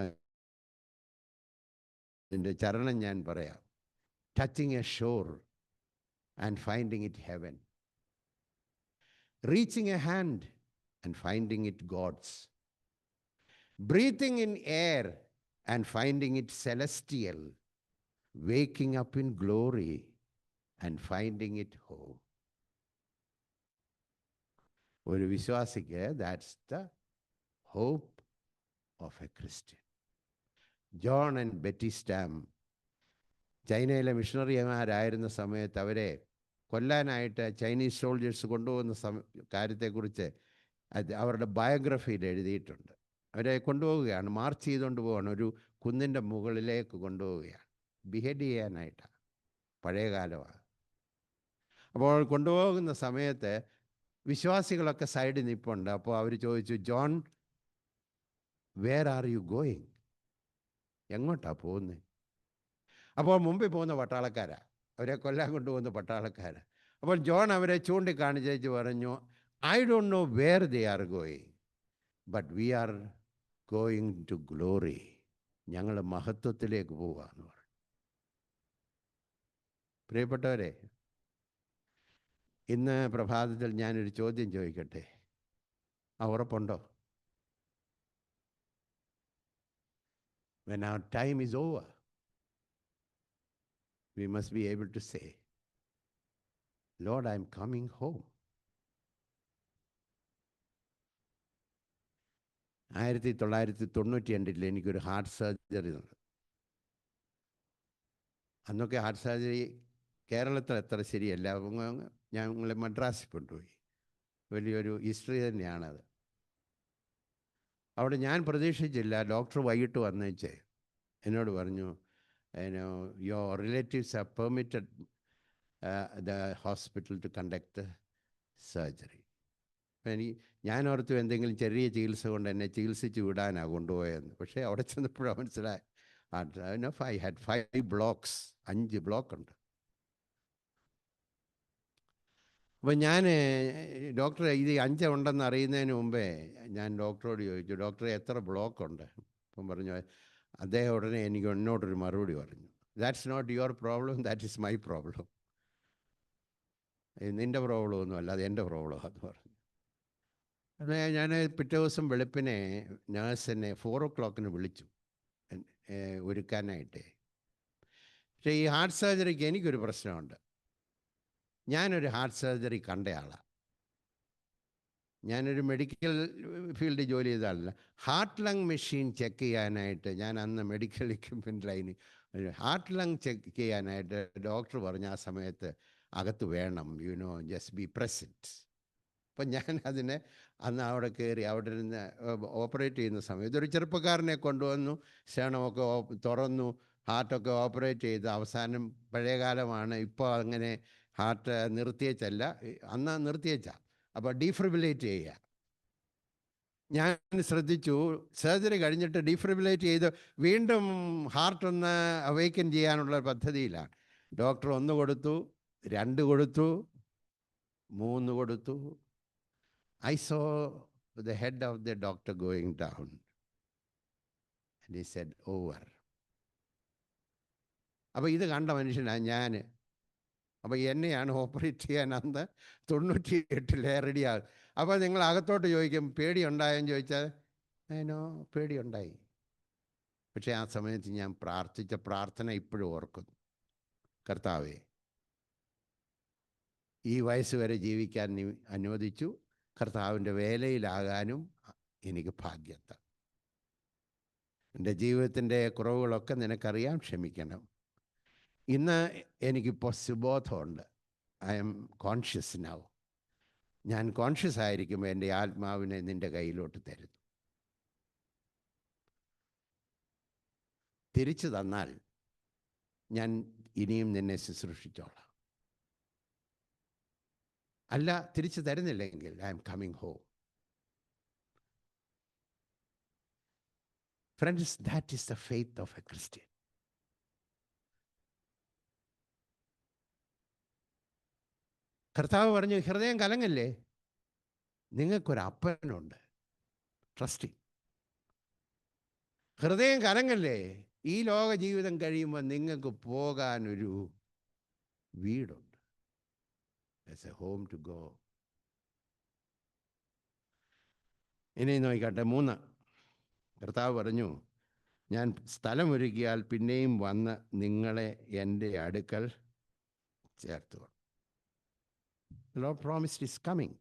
ഇതിൻ്റെ ചരണം ഞാൻ പറയാം. Touching a shore and finding it heaven, reaching a hand and finding it God's, breathing in air and finding it celestial, waking up in glory and finding it home. ഒരു വിശ്വാസിക്ക് that's the hope of a Christian. John and Betty Stam ചൈനയിലെ മിഷണറിമാരായിരുന്ന സമയത്ത് അവരെ കൊല്ലാനായിട്ട് Chinese soldiers കൊണ്ടുപോകുന്ന കാര്യത്തെക്കുറിച്ച് അവരുടെ ബയോഗ്രഫിയിൽ എഴുതിയിട്ടുണ്ട്. അവരെ കൊണ്ടുപോവുകയാണ്, മാർച്ച് ചെയ്തുകൊണ്ട് പോവുകയാണ്, ഒരു കുന്നിൻ്റെ മുകളിലേക്ക് കൊണ്ടുപോവുകയാണ്, ബിഹെഡ് ചെയ്യാനായിട്ടാണ്. പഴയ കാലമാണ്. അപ്പോൾ കൊണ്ടുപോകുന്ന സമയത്ത് വിശ്വാസികളൊക്കെ സൈഡിൽ നിൽപ്പുണ്ട്. അപ്പോൾ അവർ ചോദിച്ചു, John, where are you going? എങ്ങോട്ടാണ് പോകുന്നത്? അപ്പോൾ മുമ്പിൽ പോകുന്ന പട്ടാളക്കാരാണ്, അവരെ കൊല്ലാൻ കൊണ്ടുപോകുന്ന പട്ടാളക്കാരാണ്. അപ്പോൾ ജോൺ അവരെ ചൂണ്ടിക്കാണിച്ചു പറഞ്ഞു, I don't know where they are going, but we are going to glory. ഞങ്ങൾ മഹത്വത്തിലേക്ക് പോവാന്ന് പറഞ്ഞു. പ്രിയപ്പെട്ടവരെ, ഇന്ന് പ്രഭാതത്തിൽ ഞാനൊരു ചോദ്യം ചോദിക്കട്ടെ, ആ ഉറപ്പുണ്ടോ? When our time is over, we must be able to say, Lord, I am coming home. 1992 എനിക്കൊരു ഹാർട്ട് സർജറി ഉണ്ട്. അന്നൊക്കെ ഹാർട്ട് സർജറി കേരളത്തിൽ അത്ര ശരിയല്ല. ഞങ്ങൾ മദ്രാസിൽ കൊണ്ടുപോയി. വലിയൊരു ഹിസ്റ്ററി തന്നെയാണത്. അവിടെ ഞാൻ പ്രതീക്ഷിച്ചില്ല. ഡോക്ടർ വൈകിട്ട് വന്നേച്ചേ എന്നോട് പറഞ്ഞു, your relatives are permitted the hospital to conduct surgery. അപ്പം ഞാൻ ഓർത്തു എന്തെങ്കിലും ചെറിയ ചികിത്സ കൊണ്ട് എന്നെ ചികിത്സിച്ച് വിടാനാണ് കൊണ്ടുപോയെന്ന്. പക്ഷേ അവിടെ ചെന്നപ്പോഴാണ് മനസ്സിലായി, ഐ ഹാഡ് 5 blocks, 5 ബ്ലോക്കുണ്ട്. അപ്പോൾ ഞാൻ ഡോക്ടറെ ഇത് 5 ഉണ്ടെന്ന് അറിയുന്നതിന് മുമ്പേ ഞാൻ ഡോക്ടറോട് ചോദിച്ചു, ഡോക്ടറെ എത്ര ബ്ലോക്കുണ്ട്? അപ്പം പറഞ്ഞു, അദ്ദേഹം ഉടനെ എന്നോടൊരു മറുപടി പറഞ്ഞു, that's not your problem, that is my problem. നിൻ്റെ പ്രോബ്ലം ഒന്നുമല്ല, അത് എൻ്റെ പ്രോബ്ലമാണെന്ന് പറഞ്ഞു. ഞാൻ പിറ്റേ ദിവസം വെളുപ്പിനെ നേഴ്സിനെ 4 o'clock വിളിച്ചു ഒരുക്കാനായിട്ടേ. പക്ഷേ ഈ ഹാർട്ട് സർജറിക്ക് എനിക്കൊരു പ്രശ്നമുണ്ട്. ഞാനൊരു ഹാർട്ട് സർജറി കണ്ടയാളാണ്. ഞാനൊരു മെഡിക്കൽ ഫീൽഡിൽ ജോലി ചെയ്ത ആളല്ല. ഹാർട്ട് ലങ് മെഷീൻ ചെക്ക് ചെയ്യാനായിട്ട് ഞാൻ അന്ന് മെഡിക്കൽ എക്യുപ്മെൻറ്റ് ലൈനിൽ ഹാർട്ട് ലങ് ചെക്ക് ചെയ്യാനായിട്ട് ഡോക്ടർ പറഞ്ഞ ആ സമയത്ത് അകത്ത് വേണം, ജസ്റ്റ് ബി പ്രസൻറ്റ്. അപ്പം ഞാൻ അതിനെ അന്ന് അവിടെ കയറി അവിടെ ഇരുന്ന് ഓപ്പറേറ്റ് ചെയ്യുന്ന സമയത്ത് ഒരു ചെറുപ്പക്കാരനെ കൊണ്ടുവന്നു. ക്ഷണമൊക്കെ തുറന്നു, ഹാർട്ടൊക്കെ ഓപ്പറേറ്റ് ചെയ്ത് അവസാനം. പഴയകാലമാണ്, ഇപ്പോൾ അങ്ങനെ ഹാർട്ട് നിർത്തിയേച്ചല്ല, അന്ന് നിർത്തിയേച്ചാ. അപ്പോൾ ഡീഫ്രിബിലേറ്റ് ചെയ്യുക. ഞാൻ ശ്രദ്ധിച്ചു, സർജറി കഴിഞ്ഞിട്ട് ഡീഫ്രിബിലേറ്റ് ചെയ്ത് വീണ്ടും ഹാർട്ടൊന്ന് അവേക്കൻ ചെയ്യാനുള്ള പദ്ധതിയിലാണ്. ഡോക്ടർ 1 കൊടുത്തു, 2 കൊടുത്തു, 3 കൊടുത്തു. I saw the head of the doctor going down and he said, over. അപ്പോൾ ഇത് കണ്ട മനുഷ്യനാണ് ഞാൻ. അപ്പോൾ എന്നെയാണ് ഓപ്പറേറ്റ് ചെയ്യാൻ അന്ന് 98 റെഡിയാകും. അപ്പോൾ നിങ്ങൾ അകത്തോട്ട് ചോദിക്കും, പേടിയുണ്ടായെന്ന് ചോദിച്ചാൽ പേടിയുണ്ടായി. പക്ഷേ ആ സമയത്ത് ഞാൻ പ്രാർത്ഥിച്ച പ്രാർത്ഥന ഇപ്പോഴും ഓർക്കുന്നു. കർത്താവേ, ഈ വയസ്സ് വരെ ജീവിക്കാൻ നീ അനുവദിച്ചു, കർത്താവിൻ്റെ വേലയിലാകാനും എനിക്ക് ഭാഗ്യത. എൻ്റെ ജീവിതത്തിൻ്റെ കുറവുകളൊക്കെ നിനക്കറിയാം, ക്ഷമിക്കണം. ഇന്ന് എനിക്കിപ്പോൾ സുബോധമുണ്ട്. I'm conscious now. ഞാൻ കോൺഷ്യസ് ആയിരിക്കുമ്പോൾ എൻ്റെ ആത്മാവിനെ നിൻ്റെ കയ്യിലോട്ട് തരുന്നു. തിരിച്ചു തന്നാൽ ഞാൻ ഇനിയും നിന്നെ ശുശ്രൂഷിച്ചോളാം. അല്ല, തിരിച്ചു തരുന്നില്ലെങ്കിൽ I'm coming home. Friends, that is the faith of a Christian. കർത്താവ് പറഞ്ഞു, ഹൃദയം കലങ്ങല്ലേ, നിങ്ങൾക്കൊരപ്പനുണ്ട്, ട്രസ്റ്റി. ഹൃദയം കലങ്ങല്ലേ, ഈ ലോക ജീവിതം കഴിയുമ്പോൾ നിങ്ങൾക്ക് പോകാനൊരു വീടുണ്ട്. There's a home to go. ഇനി നോക്കിക്കട്ടെ, 3. കർത്താവ് പറഞ്ഞു, ഞാൻ സ്ഥലമൊരുക്കിയാൽ പിന്നെയും വന്ന് നിങ്ങളെ എൻ്റെ അടുക്കൽ ചേർത്തു. The Lord promised is coming.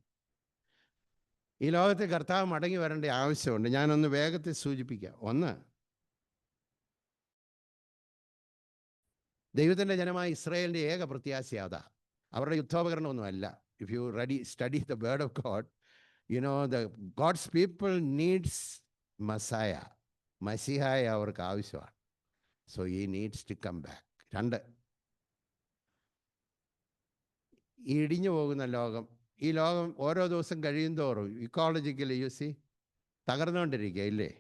ഈ ലോകത്തെ കർത്താവ് മടങ്ങി വരേണ്ട ആവശ്യമുണ്ട്. ഞാനൊന്ന് വേഗത്തിൽ സൂചിപ്പിക്കാം. 1, ദൈവത്തിൻ്റെ ജനമായ ഇസ്രായേലിൻ്റെ ഏക പ്രത്യാശ അതാ. അവരുടെ യുദ്ധോപകരണമൊന്നുമല്ല. If you study the word of God, the God's people needs Messiah. മസിഹായ അവർക്ക് ആവശ്യമാണ്. So he needs to come back. 2, ഈ ഇടിഞ്ഞു പോകുന്ന ലോകം, ഈ ലോകം ഓരോ ദിവസം കഴിയും തോറും ഇക്കോളജിക്കലി തകർന്നുകൊണ്ടിരിക്കുക ഇല്ലേ?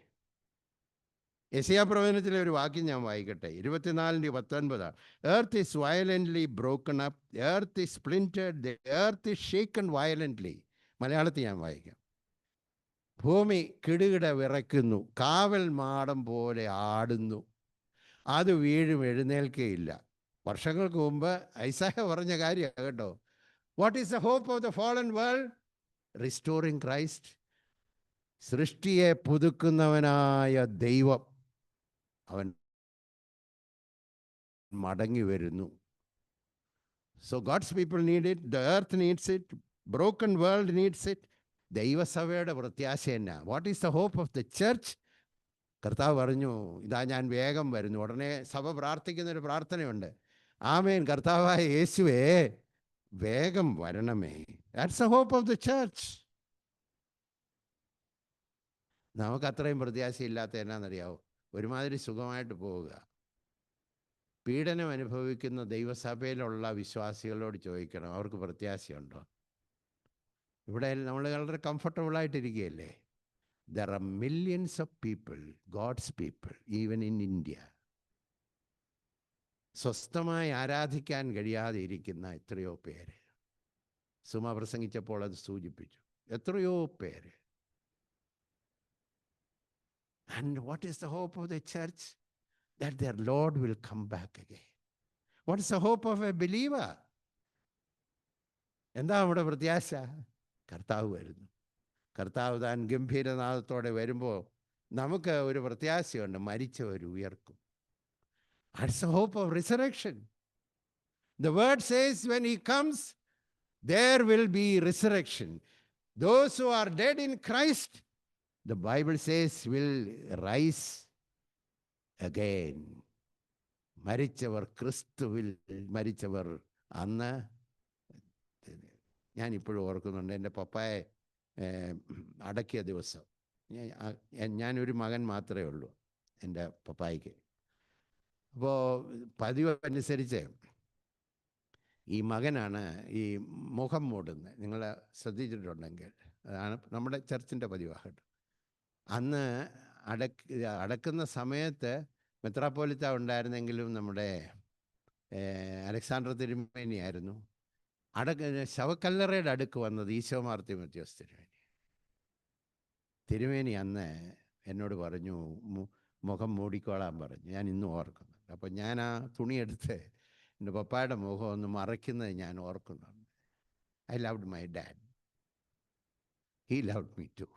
യെശയ്യാ പ്രവചനത്തിലെ ഒരു വാക്യം ഞാൻ വായിക്കട്ടെ. 24:19. Earth is violently broken up, earth is splintered, the earth is shaken violently. മലയാളത്തിൽ ഞാൻ വായിക്കാം. ഭൂമി കിടുകിട വിറയ്ക്കുന്നു, കാവൽ മാടം പോലെ ആടുന്നു, അത് വീഴും, എഴുന്നേൽക്കുകയില്ല. വർഷങ്ങൾക്ക് മുമ്പ് ഐസായ പറഞ്ഞ കാര്യമാണ് കേട്ടോ. What is the hope of the fallen world? Restoring Christ. സൃഷ്ടിയെ പുതുക്കുന്നവനായ ദൈവം അവൻ മടങ്ങി വരുന്നു. So God's people need it, the earth needs it, broken world needs it. ദൈവസഭയുടെ പ്രത്യാശ എന്നാ? What is the hope of the church? കർത്താവ് പറഞ്ഞു, ഇതാ ഞാൻ വേഗം വരുന്നു. ഉടനെ സഭ പ്രാർത്ഥിക്കുന്നൊരു പ്രാർത്ഥനയുണ്ട്, ആമേൻ. കർത്താവായ യേശുവേ, വേഗം വരണമേ. That's a hope of the church. നമുക്ക് അത്രയും പ്രത്യാശയില്ലാത്ത എന്നാണെന്നറിയാവോ? ഒരുമാതിരി സുഖമായിട്ട് പോവുക. പീഡനം അനുഭവിക്കുന്ന ദൈവസഭയിലുള്ള വിശ്വാസികളോട് ചോദിക്കണം, അവർക്ക് പ്രത്യാശയുണ്ടോ? ഇവിടെ നമ്മൾ വളരെ കംഫർട്ടബിളായിട്ടിരിക്കുകയല്ലേ? There are millions of people, God's people, even in India, സ്വസ്ഥമായി ആരാധിക്കാൻ കഴിയാതെ ഇരിക്കുന്ന എത്രയോ പേര്. സുമ പ്രസംഗിച്ചപ്പോൾ അത് സൂചിപ്പിച്ചു, എത്രയോ പേര്. And what is the hope of the church? That their Lord will come back again. What is the hope of a believer? എന്താ നമ്മുടെ പ്രത്യാശ? കർത്താവ് വരുന്നു. കർത്താവ് താൻ ഗംഭീരനാദത്തോടെ വരുമ്പോൾ നമുക്ക് ഒരു പ്രത്യാശയുണ്ട്, മരിച്ചവർ ഉയർക്കും. That's the hope of resurrection. The word says when he comes, there will be resurrection. Those who are dead in Christ, the Bible says, will rise again. മരിച്ചവർ, ക്രിസ്തുവിൽ മരിച്ചവർ. അന്ന് ഞാനിപ്പോഴും ഓർക്കുന്നുണ്ട്, എൻ്റെ പപ്പായെ അടക്കിയ ദിവസം. ഞാനൊരു മകൻ മാത്രമേ ഉള്ളൂ എൻ്റെ പപ്പായ്ക്ക്. അപ്പോൾ പതിവ് അനുസരിച്ച് ഈ മകനാണ് ഈ മുഖം മൂടുന്നത്. നിങ്ങൾ ശ്രദ്ധിച്ചിട്ടുണ്ടെങ്കിൽ അതാണ് നമ്മുടെ ചർച്ചിൻ്റെ പതിവാകട്ടെ. അന്ന് അടക്കുന്ന സമയത്ത് മെത്രാപ്പോലിത്ത ഉണ്ടായിരുന്നെങ്കിലും നമ്മുടെ അലക്സാണ്ടർ തിരുമേനിയായിരുന്നു. ശവക്കല്ലറയുടെ അടുക്ക് വന്നത് ഈശോ മാർ തീമോഥെയോസ് തിരുമേനി. തിരുമേനി അന്ന് എന്നോട് പറഞ്ഞു, മുഖം മൂടിക്കോളാൻ പറഞ്ഞു. ഞാൻ ഇന്നും ഓർക്കുന്നുണ്ട്. അപ്പോൾ ഞാൻ ആ തുണിയെടുത്ത് എൻ്റെ പപ്പായുടെ മുഖം ഒന്ന് മറയ്ക്കുന്നത് ഞാൻ ഓർക്കുന്നുണ്ട്. I loved my dad, he loved me too.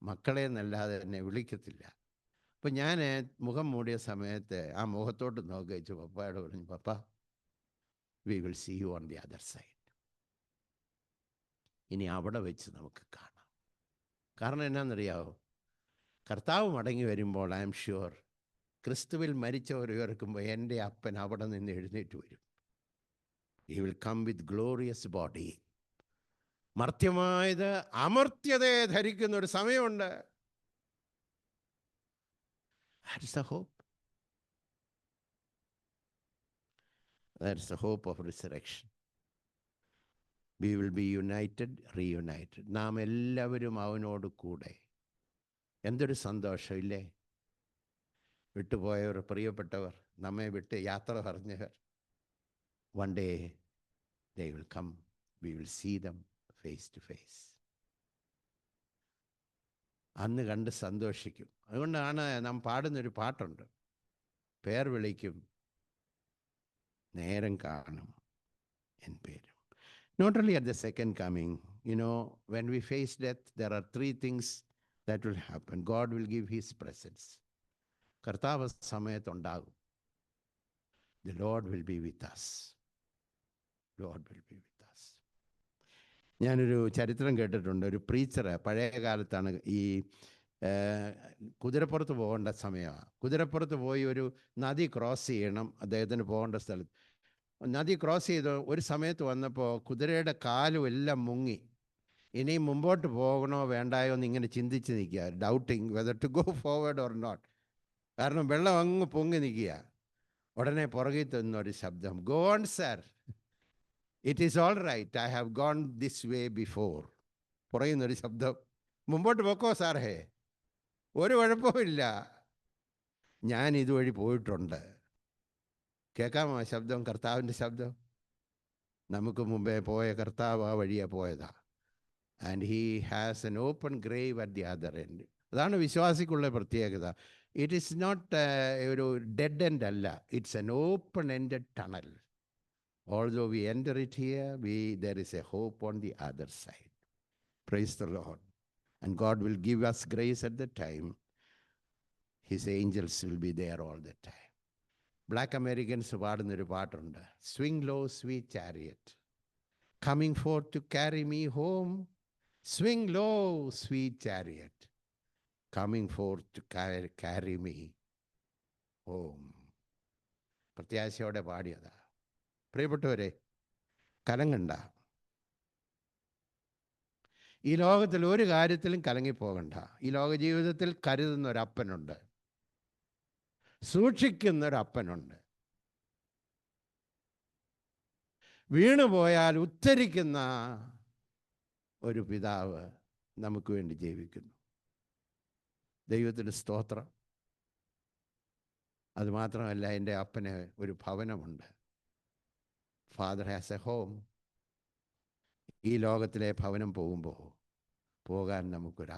മക്കളെ എന്നല്ലാതെ എന്നെ വിളിക്കത്തില്ല. അപ്പം ഞാൻ മുഖം മൂടിയ സമയത്ത് ആ മുഖത്തോട്ട് നോക്കിച്ചു പപ്പായോട് പറഞ്ഞു, papa, we will see you on the other side. ഇനി അവിടെ വെച്ച് നമുക്ക് കാണാം. കാരണം എന്നാണെന്നറിയാവോ? കർത്താവ് മടങ്ങി വരുമ്പോൾ ഐ എം ഷുവർ ക്രിസ്തുവിൽ മരിച്ചവർ ഉയർക്കുമ്പോൾ എൻ്റെ അപ്പൻ അവിടെ നിന്ന് എഴുന്നേറ്റ് വരും. He will come with glorious body. മർത്യമായത് അമർത്യതയെ ധരിക്കുന്ന ഒരു സമയമുണ്ട്. That's the hope. That's the hope of resurrection. We will be united, reunited. നാം എല്ലാവരും അവനോട് കൂടെ. എന്തൊരു സന്തോഷമില്ലേ? വിട്ടുപോയവർ, പ്രിയപ്പെട്ടവർ, നമ്മെ വിട്ട് യാത്ര പറഞ്ഞവർ, one day they will come. We will see them face to face. അന്ന് കണ്ട് സന്തോഷിക്കും. അതുകൊണ്ടാണ് നാം പാടുന്നൊരു പാട്ടുണ്ട്, പേർ വിളിക്കും, നേരം കാണും എൻ പേരും. Not only at the second coming, when we face death, there are three things that will happen. God will give his presence. കർത്താവ് സമയത്തുണ്ടാകും. The Lord will be with us. Lord will be with us. ഞാനൊരു ചരിത്രം കേട്ടിട്ടുണ്ട്. ഒരു preacher, പഴയ കാലത്താണ്, ഈ കുതിരപ്പുറത്ത് പോകേണ്ട സമയമാണ്. കുതിരപ്പുറത്ത് പോയി ഒരു നദി ക്രോസ് ചെയ്യണം അദ്ദേഹത്തിന് പോകേണ്ട സ്ഥലത്ത്. നദി ക്രോസ് ചെയ്ത് ഒരു സമയത്ത് വന്നപ്പോൾ കുതിരയുടെ കാലും എല്ലാം മുങ്ങി. ഇനി മുമ്പോട്ട് പോകണോ വേണ്ടായോ എന്ന് ഇങ്ങനെ ചിന്തിച്ച് നിൽക്കുക, doubting whether to go forward or not. കാരണം വെള്ളം അങ്ങ് പൊങ്ങി നിൽക്കുക. ഉടനെ പുറകിൽ തന്നൊരു ശബ്ദം, go on sir, it is all right, I have gone this way before. പുറയുന്നൊരു ശബ്ദം, മുമ്പോട്ട് പോക്കോ സാറേ, ഒരു കുഴപ്പമില്ല, ഞാൻ ഇതുവഴി പോയിട്ടുണ്ട്. കേൾക്കാമോ ആ ശബ്ദം? കർത്താവിൻ്റെ ശബ്ദം. നമുക്ക് മുമ്പേ പോയ കർത്താവ് ആ വഴിയാണ് പോയതാ. And he has N open grave at the other end. അതാണ് വിശ്വാസിക്കുള്ള പ്രത്യേകത. ഇറ്റ് ഈസ് നോട്ട് ഒരു ഡെഡ് എൻഡ് അല്ല, it's an open ended tunnel. Although we enter it here, there is a hope on the other side. Praise the Lord. And God will give us grace at the time. His angels will be there all the time. Black Americans പാടുന്നൊരു പാട്ടുണ്ട്, swing low sweet chariot, coming forth to carry me home. Swing low sweet chariot, coming forth to carry me home. പ്രത്യാശയോടെ പാടിയതാ. പ്രിയപ്പെട്ടവരെ, കലങ്ങണ്ട. ഈ ലോകത്തിൽ ഒരു കാര്യത്തിലും കലങ്ങിപ്പോകണ്ട. ഈ ലോക ജീവിതത്തിൽ കരുതുന്ന ഒരപ്പനുണ്ട്, സൂക്ഷിക്കുന്നൊരപ്പനുണ്ട്, വീണുപോയാൽ ഉദ്ധരിക്കുന്ന ഒരു പിതാവ് നമുക്ക് വേണ്ടി ജീവിക്കുന്നു. ദൈവത്തിന് സ്തോത്രം. അതുമാത്രമല്ല, എൻ്റെ അപ്പന് ഒരു ഭവനമുണ്ട്. Father has a home. ഈ ലോകത്തിലെ ഭവനം പോകാൻ നമുക്കൊരു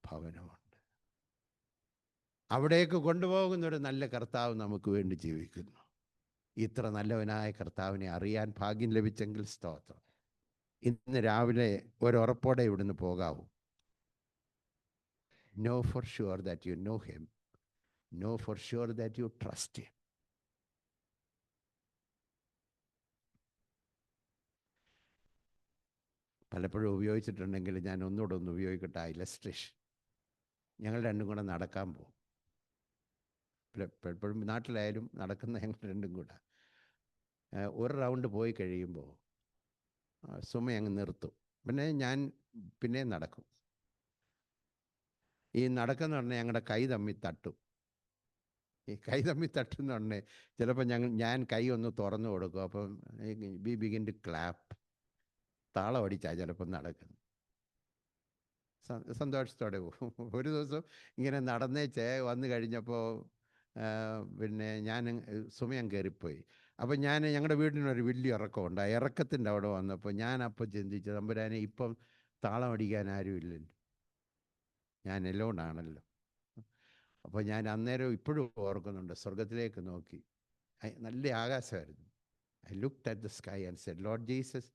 ഭവനമുണ്ട്. അവിടേക്ക് കൊണ്ടുപോകുന്നൊരു നല്ല കർത്താവ് നമുക്ക് വേണ്ടി ജീവിക്കുന്നു. ഇത്ര നല്ലവനായ കർത്താവിനെ അറിയാൻ ഭാഗ്യം ലഭിച്ചെങ്കിൽ സ്തോത്രം. ഇന്ന് രാവിലെ ഒരുറപ്പോടെ ഇവിടുന്ന് പോകാവൂ. Know for sure that you know him. Know for sure that you trust him. പലപ്പോഴും ഉപയോഗിച്ചിട്ടുണ്ടെങ്കിൽ ഞാൻ ഒന്നുകൂടെ ഒന്ന് ഉപയോഗിക്കട്ടെ. ഇലസ്ട്രേഷൻ. ഞങ്ങൾ രണ്ടും കൂടെ നടക്കാൻ പോകും. പലപ്പോഴും നാട്ടിലായാലും നടക്കുന്ന ഞങ്ങൾ രണ്ടും കൂടെ ഒരു റൗണ്ട് പോയി കഴിയുമ്പോൾ സുമ അങ്ങ് നിർത്തും. പിന്നെ ഞാൻ പിന്നെ നടക്കും. ഈ നടക്കുന്ന ഉടനെ ഞങ്ങളുടെ കൈ തമ്മിൽ തട്ടും. ഈ കൈ തമ്മിൽ തട്ടുന്ന ഉടനെ ചിലപ്പോൾ ഞാൻ കൈ ഒന്ന് തുറന്നു കൊടുക്കും. അപ്പം വി ബിഗിൻ ടു ക്ലാപ്പ്. താളം അടിച്ചാൽ ചിലപ്പോൾ നടക്കുന്നു. സന്തോഷത്തോടെ പോകും. ഒരു ദിവസം ഇങ്ങനെ നടന്നേച്ച് വന്നു കഴിഞ്ഞപ്പോൾ പിന്നെ സുമയം കയറിപ്പോയി. അപ്പം ഞങ്ങളുടെ വീടിനൊരു വലിയ ഇറക്കമുണ്ട്. ആ ഇറക്കത്തിൻ്റെ അവിടെ വന്നപ്പോൾ ഞാനപ്പം ചിന്തിച്ചു, തമ്പുരാനെ, ഇപ്പം താളം അടിക്കാൻ ആരും ഇല്ലല്ലോ, ഞാൻ എലോണാണല്ലോ. അപ്പോൾ ഞാൻ അന്നേരം ഇപ്പോഴും ഓർക്കുന്നുണ്ട്, സ്വർഗത്തിലേക്ക് നോക്കി. നല്ല ആകാശമായിരുന്നു. I looked at the sky and said, Lord Jesus,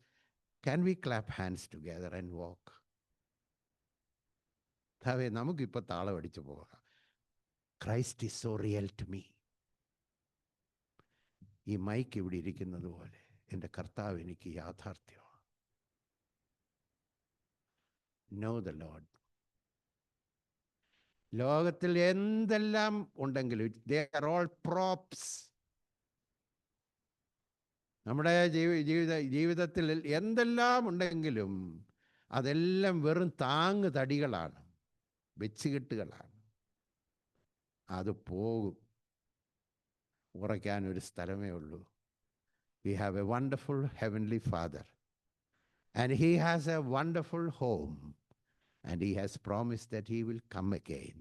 can we clap hands together and walk? അതെ, നമുക്കിപ്പോൾ താളം അടിച്ചു പോകാം. Christ is so real to me. ഈ മൈക്ക് ഇവിടെ ഇരിക്കുന്നത് പോലെ എൻ്റെ കർത്താവ് എനിക്ക് യാഥാർത്ഥ്യമാണ്. Know the Lord. ലോകത്തിൽ എന്തെല്ലാം ഉണ്ടെങ്കിലും ദേ ആർ ഓൾ പ്രോപ്സ്. നമ്മുടെ ജീവിതത്തിൽ എന്തെല്ലാം ഉണ്ടെങ്കിലും അതെല്ലാം വെറും താങ്ങ് തടികളാണ്, വെച്ചുകെട്ടുകളാണ്. അത് പോകും. ഉറയ്ക്കാൻ ഒരു സ്ഥലമേ ഉള്ളൂ. We have a wonderful heavenly Father, and he has a wonderful home, and he has promised that he will come again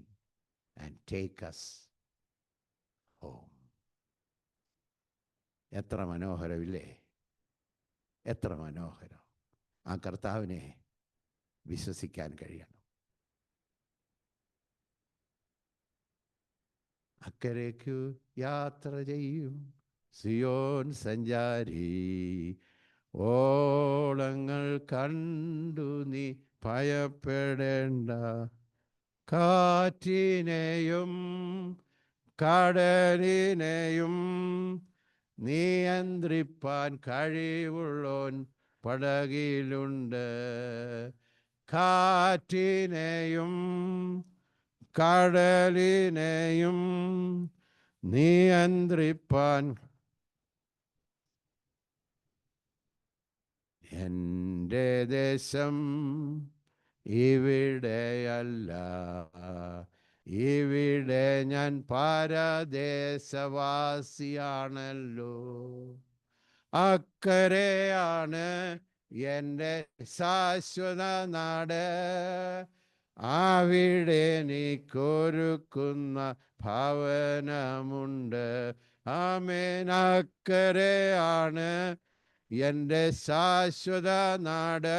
and take us home. എത്ര മനോഹരമില്ലേ? എത്ര മനോഹരം! ആ കർത്താവിനെ വിശ്വസിക്കാൻ കഴിയണം. അക്കരയ്ക്കു യാത്ര ചെയ്യും സിയോൻ സഞ്ചാരി, ഓളങ്ങൾ കണ്ടു നീ ഭയപ്പെടേണ്ട. കാറ്റിനെയും കടലിനെയും നിയന്ത്രിപ്പാൻ കഴിവുള്ളോൻ പടകിലുണ്ട്. കാറ്റിനെയും കടലിനെയും നിയന്ത്രിപ്പാൻ എൻ്റെ ദേശം ഇവിടെയല്ല, ഇവിടെ ഞാൻ പരദേശവാസിയാണല്ലോ. അക്കരെയാണ് എൻ്റെ ശാശ്വത നാട്, അവിടെ നീക്കൊരുക്കുന്ന ഭവനമുണ്ട്. ആമേൻ. അക്കരെയാണ് എൻ്റെ ശാശ്വത നാട്,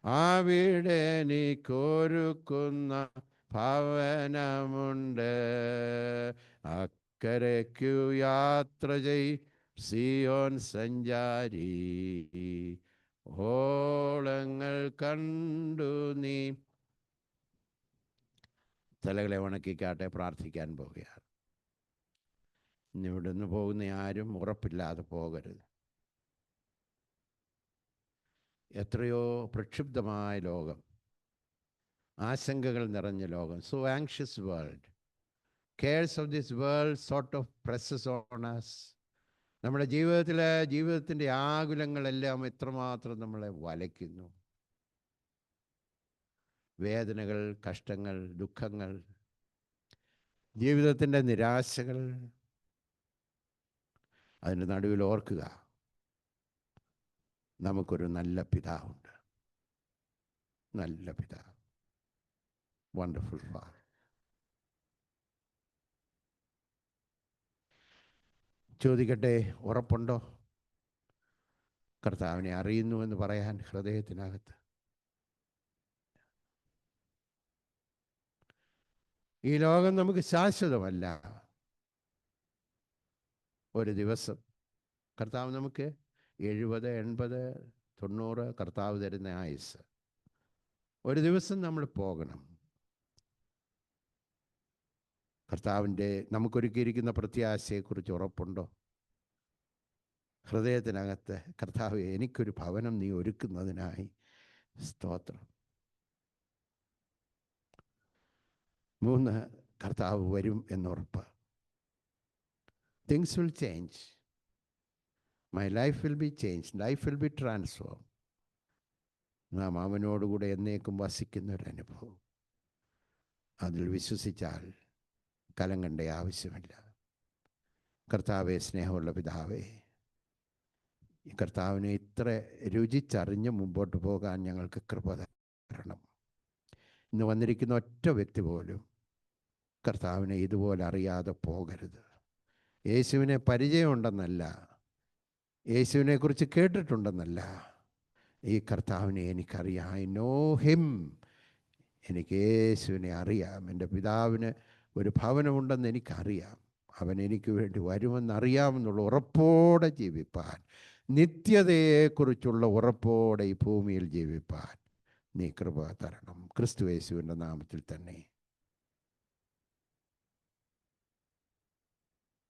അവിടെ നീക്കൊരുക്കുന്ന ഭവനമുണ്ട്. അക്കരയ്ക്കു യാത്ര ചെയ് സിയോൻ സഞ്ചാരി, ഓളങ്ങൾ കണ്ടു നീ. തലകളെ ഉണക്കിക്കാട്ടെ. പ്രാർത്ഥിക്കാൻ പോവുകയാണ്. ഇന്നിവിടുന്ന് പോകുന്ന ആരും ഉറപ്പില്ലാതെ പോകരുത്. എത്രയോ പ്രക്ഷുബ്ധമായ ലോകം, ആശങ്കകൾ നിറഞ്ഞ ലോകം, so anxious world. cares of this world sort of presses on us. നമ്മുടെ ജീവിതത്തിൻ്റെ ആകുലങ്ങളെല്ലാം എത്രമാത്രം നമ്മളെ വലയ്ക്കുന്നു. വേദനകൾ, കഷ്ടങ്ങൾ, ദുഃഖങ്ങൾ, ജീവിതത്തിൻ്റെ നിരാശകൾ. അതിൻ്റെ നടുവിൽ ഓർക്കുക, നമുക്കൊരു നല്ല പിതാവുണ്ട്. നല്ല പിതാവ്, വണ്ടർഫുൾ ഫാദർ. ചോദിക്കട്ടെ, ഉറപ്പുണ്ടോ കർത്താവിനെ അറിയുന്നുവെന്ന് പറയാൻ ഹൃദയത്തിനകത്ത്? ഈ ലോകം നമുക്ക് ശാശ്വതമല്ല. ഒരു ദിവസം കർത്താവ് നമുക്ക് 70, 80, 90 കർത്താവ് തരുന്ന ആയുസ്. ഒരു ദിവസം നമ്മൾ പോകണം. കർത്താവിൻ്റെ നമുക്കൊരുക്കിയിരിക്കുന്ന പ്രത്യാശയെക്കുറിച്ച് ഉറപ്പുണ്ടോ? ഹൃദയത്തിനകത്ത്, കർത്താവ് എനിക്കൊരു ഭവനം നീ ഒരുക്കുന്നതിനായി സ്തോത്രം. 3, കർത്താവ് വരും എന്നുറപ്പ്. Things will change. My life will be change. Life will be transform. നാം അവനോടുകൂടെ എന്നേക്കും വസിക്കുന്നൊരനുഭവം. അതിൽ വിശ്വസിച്ചാൽ കലങ്കണ്ട ആവശ്യമില്ല. കർത്താവെ, സ്നേഹമുള്ള പിതാവേ, ഈ കർത്താവിനെ ഇത്ര രുചിച്ചറിഞ്ഞ് മുമ്പോട്ട് പോകാൻ ഞങ്ങൾക്ക് കൃപ തരണം. ഇന്ന് വന്നിരിക്കുന്ന ഒറ്റ വ്യക്തി പോലും കർത്താവിനെ ഇതുപോലെ അറിയാതെ പോകരുത്. യേശുവിനെ പരിചയമുണ്ടെന്നല്ല, യേശുവിനെക്കുറിച്ച് കേട്ടിട്ടുണ്ടെന്നല്ല, ഈ കർത്താവിനെ എനിക്കറിയാം. I know him. എനിക്ക് യേശുവിനെ അറിയാം. എൻ്റെ പിതാവിന് ഒരു ഭവനമുണ്ടെന്ന് എനിക്കറിയാം. അവൻ എനിക്ക് വേണ്ടി വരുമെന്നറിയാമെന്നുള്ള ഉറപ്പോടെ ജീവിപ്പാൻ, നിത്യതയെക്കുറിച്ചുള്ള ഉറപ്പോടെ ഈ ഭൂമിയിൽ ജീവിപ്പാൻ നീ കൃപ തരണം. ക്രിസ്തു യേശുവിൻ്റെ നാമത്തിൽ തന്നെ.